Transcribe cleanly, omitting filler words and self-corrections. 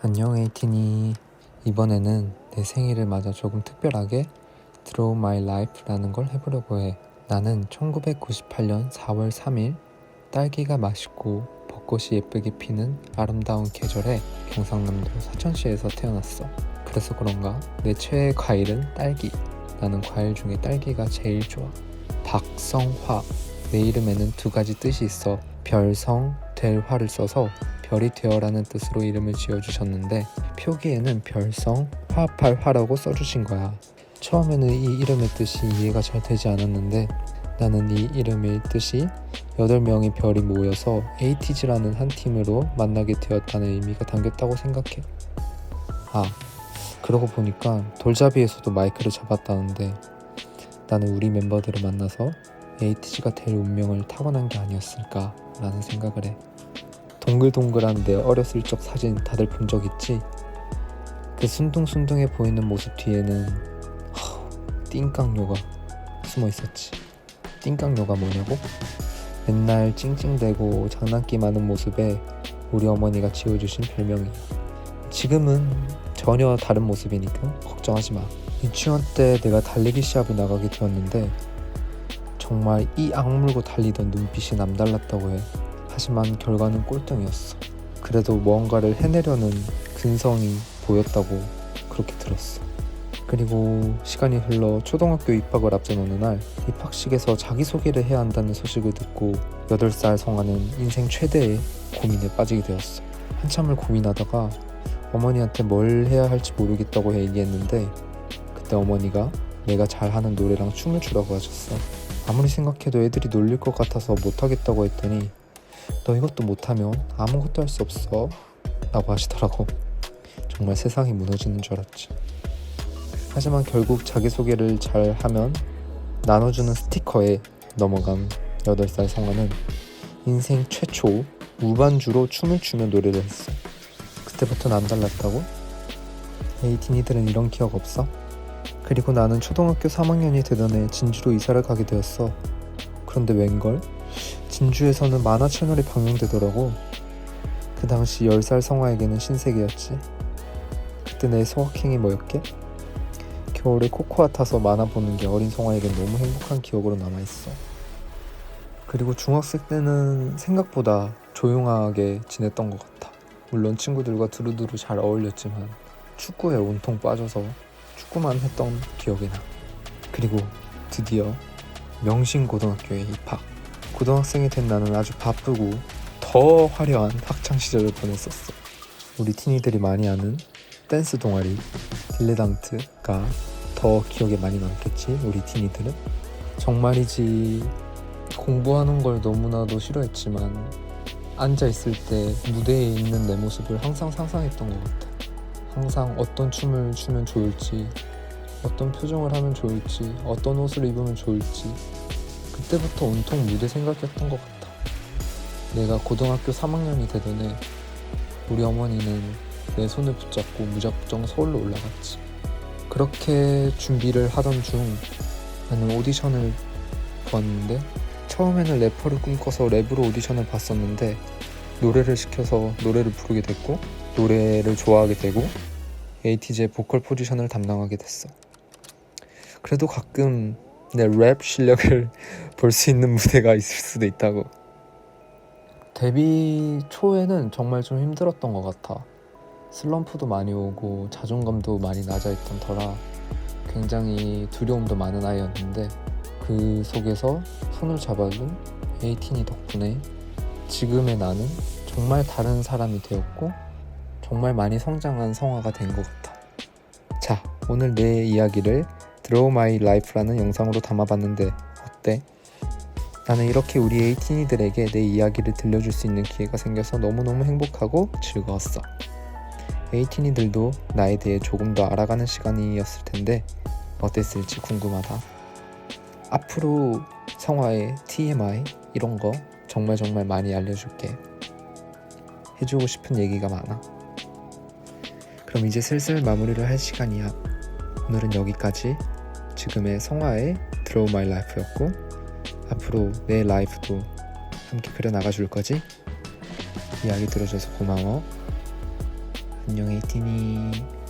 안녕 에이틴이. 이번에는 내 생일을 맞아 조금 특별하게 Draw My Life라는 걸 해보려고 해. 나는 1998년 4월 3일 딸기가 맛있고 벚꽃이 예쁘게 피는 아름다운 계절에 경상남도 사천시에서 태어났어. 그래서 그런가 내 최애 과일은 딸기. 나는 과일 중에 딸기가 제일 좋아. 박성화. 내 이름에는 두 가지 뜻이 있어. 별성 될 화를 써서 별이 되어라는 뜻으로 이름을 지어주셨는데 표기에는 별성 화합할 화라고 써주신 거야. 처음에는 이 이름의 뜻이 이해가 잘 되지 않았는데 나는 이 이름의 뜻이 8명의 별이 모여서 에이티즈라는 한 팀으로 만나게 되었다는 의미가 담겼다고 생각해. 그러고 보니까 돌잡이에서도 마이크를 잡았다는데 나는 우리 멤버들을 만나서 에이티즈가 될 운명을 타고난 게 아니었을까 라는 생각을 해. 동글동글한 내 어렸을 적 사진 다들 본 적 있지? 그 순둥순둥해 보이는 모습 뒤에는 띵깡요가 숨어 있었지. 띵깡요가 뭐냐고? 맨날 찡찡대고 장난기 많은 모습에 우리 어머니가 지어주신 별명이야. 지금은 전혀 다른 모습이니까 걱정하지 마. 유치원 때 내가 달리기 시합에 나가게 되었는데 정말 이 악물고 달리던 눈빛이 남달랐다고 해. 하지만 결과는 꼴등이었어. 그래도 무언가를 해내려는 근성이 보였다고 그렇게 들었어. 그리고 시간이 흘러 초등학교 입학을 앞둔 어느 날 입학식에서 자기소개를 해야 한다는 소식을 듣고 8살 성아는 인생 최대의 고민에 빠지게 되었어. 한참을 고민하다가 어머니한테 뭘 해야 할지 모르겠다고 얘기했는데 그때 어머니가 내가 잘하는 노래랑 춤을 추라고 하셨어. 아무리 생각해도 애들이 놀릴 것 같아서 못하겠다고 했더니 너 이것도 못하면 아무것도 할 수 없어 라고 하시더라고. 정말 세상이 무너지는 줄 알았지. 하지만 결국 자기소개를 잘하면 나눠주는 스티커에 넘어간 8살 성아는 인생 최초 무반주로 춤을 추며 노래를 했어. 그때부터 남달랐다고? 에이티니들은 이런 기억 없어? 그리고 나는 초등학교 3학년이 되던 해 진주로 이사를 가게 되었어. 그런데 웬걸? 진주에서는 만화 채널이 방영되더라고. 그 당시 10살 성화에게는 신세계였지. 그때 내 소확행이 뭐였게? 겨울에 코코아 타서 만화 보는 게 어린 성화에겐 너무 행복한 기억으로 남아있어. 그리고 중학생 때는 생각보다 조용하게 지냈던 것 같아. 물론 친구들과 두루두루 잘 어울렸지만 축구에 온통 빠져서 축구만 했던 기억이 나. 그리고 드디어 명신고등학교에 입학. 고등학생이 된 나는 아주 바쁘고 더 화려한 학창시절을 보냈었어. 우리 티니들이 많이 아는 댄스 동아리 딜레당트가 더 기억에 많이 남겠지. 우리 티니들은 정말이지 공부하는 걸 너무나도 싫어했지만 앉아있을 때 무대에 있는 내 모습을 항상 상상했던 것 같아. 항상 어떤 춤을 추면 좋을지, 어떤 표정을 하면 좋을지, 어떤 옷을 입으면 좋을지 그때부터 온통 무대 생각이었던 것 같아. 내가 고등학교 3학년이 되던 해 우리 어머니는 내 손을 붙잡고 무작정 서울로 올라갔지. 그렇게 준비를 하던 중 나는 오디션을 보았는데 처음에는 래퍼를 꿈꿔서 랩으로 오디션을 봤었는데 노래를 시켜서 노래를 부르게 됐고 노래를 좋아하게 되고 에이티즈의 보컬 포지션을 담당하게 됐어. 그래도 가끔 내 랩 실력을 볼 수 있는 무대가 있을 수도 있다고. 데뷔 초에는 정말 좀 힘들었던 것 같아. 슬럼프도 많이 오고 자존감도 많이 낮아있던 터라 굉장히 두려움도 많은 아이였는데 그 속에서 손을 잡아준 에이틴이 덕분에 지금의 나는 정말 다른 사람이 되었고 정말 많이 성장한 성화가 된 것 같아. 자, 오늘 내 이야기를 Draw My Life라는 영상으로 담아봤는데 어때? 나는 이렇게 우리 에이티니들에게 내 이야기를 들려줄 수 있는 기회가 생겨서 너무너무 행복하고 즐거웠어. 에이티니들도 나에 대해 조금 더 알아가는 시간이었을 텐데 어땠을지 궁금하다. 앞으로 성화의 TMI 이런 거 정말 많이 알려줄게. 해주고 싶은 얘기가 많아. 그럼 이제 슬슬 마무리를 할 시간이야. 오늘은 여기까지. 지금의 성화의 Draw My Life였고 앞으로 내 라이프도 함께 그려나가 줄 거지? 이야기 들어줘서 고마워. 안녕 에이티니.